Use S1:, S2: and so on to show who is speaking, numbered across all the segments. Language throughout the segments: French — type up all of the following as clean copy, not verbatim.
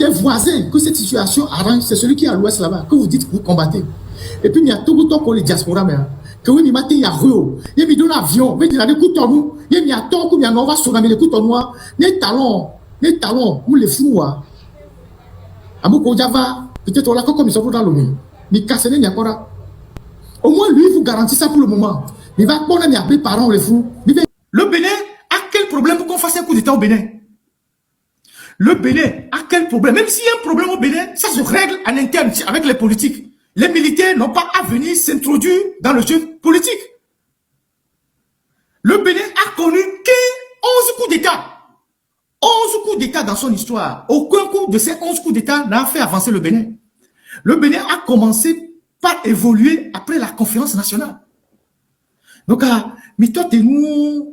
S1: des voisins que cette situation arrange, c'est celui qui est à l'ouest là-bas, que vous dites que vous combattez. Et puis, il y a tout le temps pour les diasporas, mais que vous n'y il y a Rio, il y a un avion, il y a des coups de nous, il y a un temps où il y a un va sur les coups de noir, les talons, ou les fous, Amoko Java, peut-être on l'a comme ils sont dans le monde, mais cassez les Niakora. Au moins, lui, il vous garantit ça pour le moment. Il va prendre les parents, les fous. Le Bénin a quel problème pour qu'on fasse un coup d'État au Bénin? Le Bénin a quel problème? Même s'il y a un problème au Bénin, ça se règle en interne avec les politiques. Les militaires n'ont pas à venir s'introduire dans le jeu politique. Le Bénin a connu 11 coups d'État. 11 coups d'État dans son histoire. Aucun coup de ces 11 coups d'État n'a fait avancer le Bénin. Le Bénin a commencé par évoluer après la conférence nationale. Donc, nous,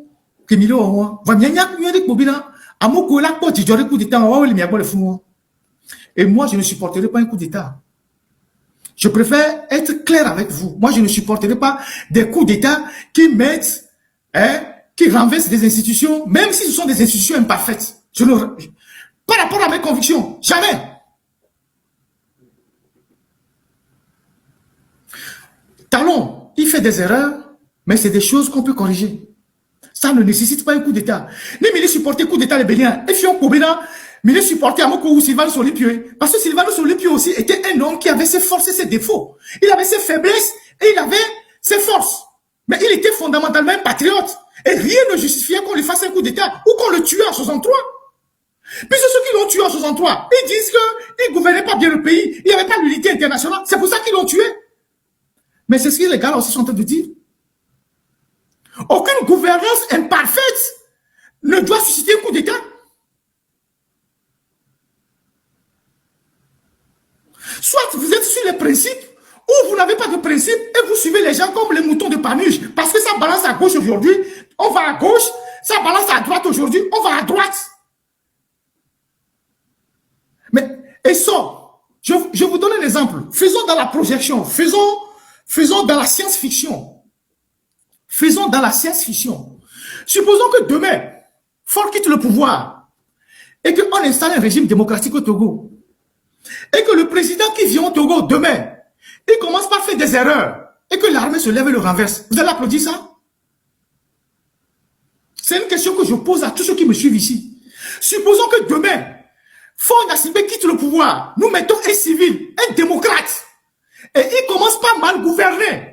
S1: et moi, je ne supporterai pas un coup d'État. Je préfère être clair avec vous. Moi, je ne supporterai pas des coups d'État qui mettent, qui renversent des institutions, même si ce sont des institutions imparfaites. Par rapport à mes convictions, jamais. Talon, il fait des erreurs, mais c'est des choses qu'on peut corriger. Ça ne nécessite pas un coup d'État. Ni mais supporter coup d'État les Béniens. Et Fion Kobena, mais les supporter à Moko ou Sylvano Solipio. Parce que Sylvano Solipio aussi était un homme qui avait ses forces et ses défauts. Il avait ses faiblesses et il avait ses forces. Mais il était fondamentalement un patriote. Et rien ne justifiait qu'on lui fasse un coup d'État ou qu'on le tue en 63. Puis ceux qui l'ont tué en 63, ils disent qu'ils ne gouvernaient pas bien le pays. Il n'y avait pas l'unité internationale. C'est pour ça qu'ils l'ont tué. Mais c'est ce que les gars aussi sont en train de dire. Aucune gouvernance imparfaite ne doit susciter un coup d'État. Soit vous êtes sur les principes, ou vous n'avez pas de principes et vous suivez les gens comme les moutons de Panurge. Parce que ça balance à gauche aujourd'hui, on va à gauche. Ça balance à droite aujourd'hui, on va à droite. Mais, et ça, je vous donne un exemple. Faisons dans la projection, faisons dans la science-fiction. Faisons dans la science-fiction. Supposons que demain, Faure quitte le pouvoir et qu'on installe un régime démocratique au Togo. Et que le président qui vient au Togo demain, il commence par faire des erreurs et que l'armée se lève et le renverse. Vous allez applaudir ça? C'est une question que je pose à tous ceux qui me suivent ici. Supposons que demain, Faure Gnassingbé quitte le pouvoir. Nous mettons un civil, un démocrate. Et il commence par mal gouverner.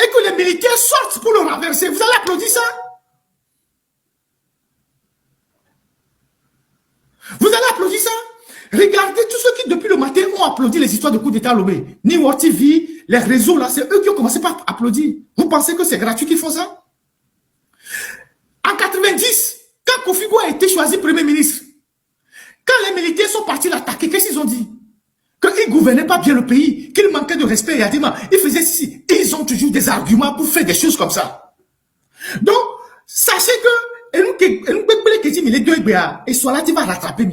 S1: Et que les militaires sortent pour le renverser. Vous allez applaudir ça? Vous allez applaudir ça? Regardez tous ceux qui, depuis le matin, ont applaudi les histoires de coup d'État à Lomé. Ni War TV, les réseaux là, c'est eux qui ont commencé par applaudir. Vous pensez que c'est gratuit qu'ils font ça? En 90, quand Kofi Goué a été choisi Premier ministre, quand les militaires sont partis l'attaquer, qu'est-ce qu'ils ont dit? Qu'ils ne gouvernaient pas bien le pays, qu'il manquait de respect et adiment. Ils faisaient ceci. Ils ont toujours des arguments pour faire des choses comme ça. Donc, sachez que et soit là, tu vas rattraper.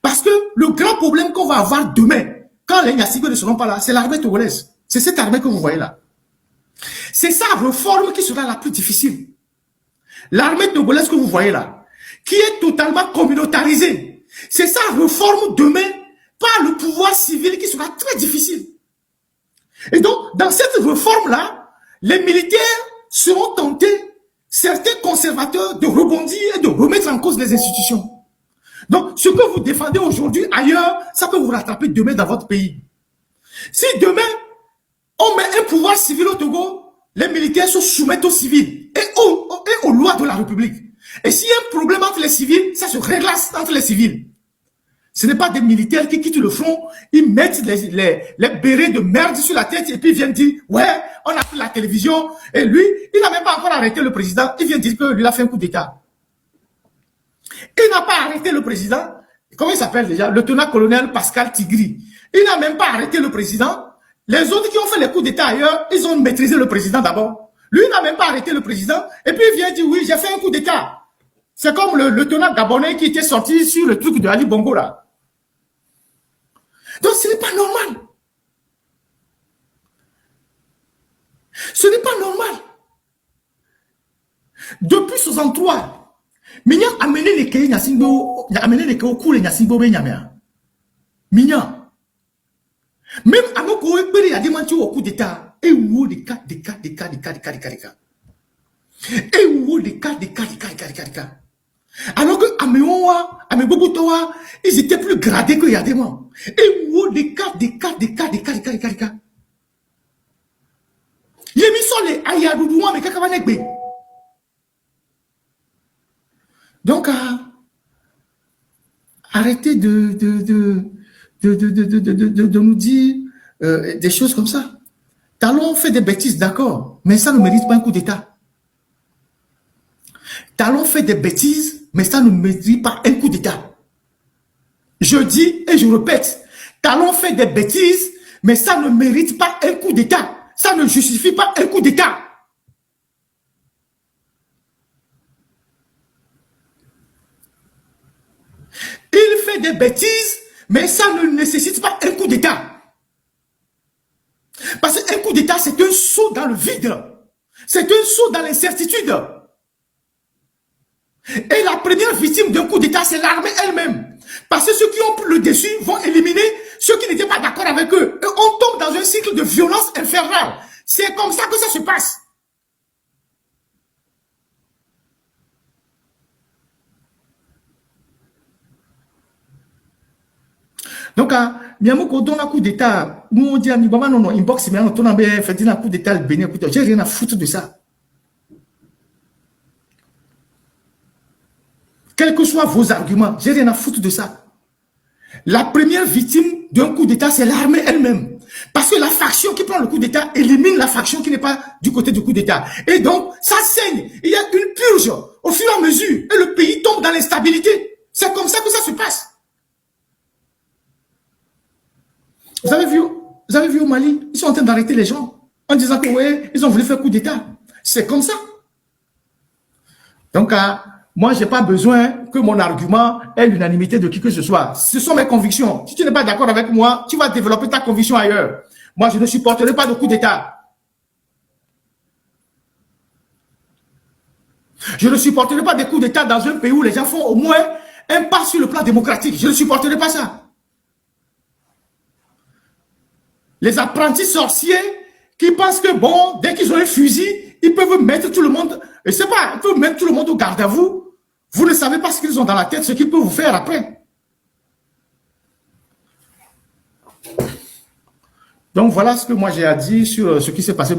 S1: Parce que le grand problème qu'on va avoir demain, quand les Gnassingbé ne seront pas là, c'est l'armée togolaise. C'est cette armée que vous voyez là. C'est sa réforme qui sera la plus difficile. L'armée togolaise que vous voyez là, qui est totalement communautarisée. C'est sa réforme demain par le pouvoir civil qui sera très difficile. Et donc, dans cette réforme-là, les militaires seront tentés, certains conservateurs, de rebondir et de remettre en cause les institutions. Donc, ce que vous défendez aujourd'hui ailleurs, ça peut vous rattraper demain dans votre pays. Si demain, on met un pouvoir civil au Togo, les militaires se soumettent aux civils et aux lois de la République. Et s'il y a un problème entre les civils, ça se règle entre les civils. Ce n'est pas des militaires qui quittent le front, ils mettent les bérets de merde sur la tête et puis ils viennent dire, ouais, on a pris la télévision et lui, il n'a même pas encore arrêté le président, il vient dire que lui a fait un coup d'État. Il n'a pas arrêté le président, comment il s'appelle déjà? Le lieutenant-colonel Pascal Tigri. Il n'a même pas arrêté le président. Les autres qui ont fait les coups d'État ailleurs, ils ont maîtrisé le président d'abord. Lui, il n'a même pas arrêté le président et puis il vient dire, oui, j'ai fait un coup d'État. C'est comme le lieutenant gabonais qui était sorti sur le truc de Ali Bongo là. Donc ce n'est pas normal. Ce n'est pas normal. Depuis 63, mais il a amené les pays au cours de Gnassingbé Benyamea. Mignon. Même à nos collègues, il y a des mentions au coup d'État. Et où des cas. Et où des cas. Alors que Améoua, Améboutoua, ils étaient plus gradés que Yadéma. Et où des cas. Les missions, les Ayadoudouan, mais Kakavanekbe. Donc, arrêtez de nous dire des choses comme ça. Talon fait des bêtises, d'accord, mais ça ne mérite pas un coup d'État. Talon fait des bêtises, mais ça ne mérite pas un coup d'État. Je dis et je répète, Talon fait des bêtises, mais ça ne mérite pas un coup d'État. Ça ne justifie pas un coup d'État. Il fait des bêtises, mais ça ne nécessite pas un coup d'État. Parce qu'un coup d'État, c'est un saut dans le vide. C'est un saut dans l'incertitude. Et la première victime d'un coup d'État, c'est l'armée elle-même. Parce que ceux qui ont pris le dessus vont éliminer ceux qui n'étaient pas d'accord avec eux. Et on tombe dans un cycle de violence infernale. C'est comme ça que ça se passe. Donc, Miamoko donne un coup d'État. Nous, on dit à Nibama, non, inbox, mais on a fait un coup d'État, le Bénin. J'ai rien à foutre de ça. Quels que soient vos arguments, j'ai rien à foutre de ça. La première victime d'un coup d'État, c'est l'armée elle-même. Parce que la faction qui prend le coup d'État élimine la faction qui n'est pas du côté du coup d'État. Et donc, ça saigne. Il y a une purge au fur et à mesure. Et le pays tombe dans l'instabilité. C'est comme ça que ça se passe. Vous avez vu au Mali, ils sont en train d'arrêter les gens en disant que ouais, ils ont voulu faire coup d'État. C'est comme ça. Donc, moi, je n'ai pas besoin que mon argument ait l'unanimité de qui que ce soit. Ce sont mes convictions. Si tu n'es pas d'accord avec moi, tu vas développer ta conviction ailleurs. Moi, je ne supporterai pas de coup d'État. Je ne supporterai pas des coups d'État dans un pays où les gens font au moins un pas sur le plan démocratique. Je ne supporterai pas ça. Les apprentis sorciers qui pensent que, bon, dès qu'ils ont un fusil, ils peuvent mettre tout le monde, je sais pas, ils peuvent mettre tout le monde au garde à vous. Vous ne savez pas ce qu'ils ont dans la tête, ce qu'ils peuvent vous faire après. Donc voilà ce que moi j'ai à dire sur ce qui s'est passé.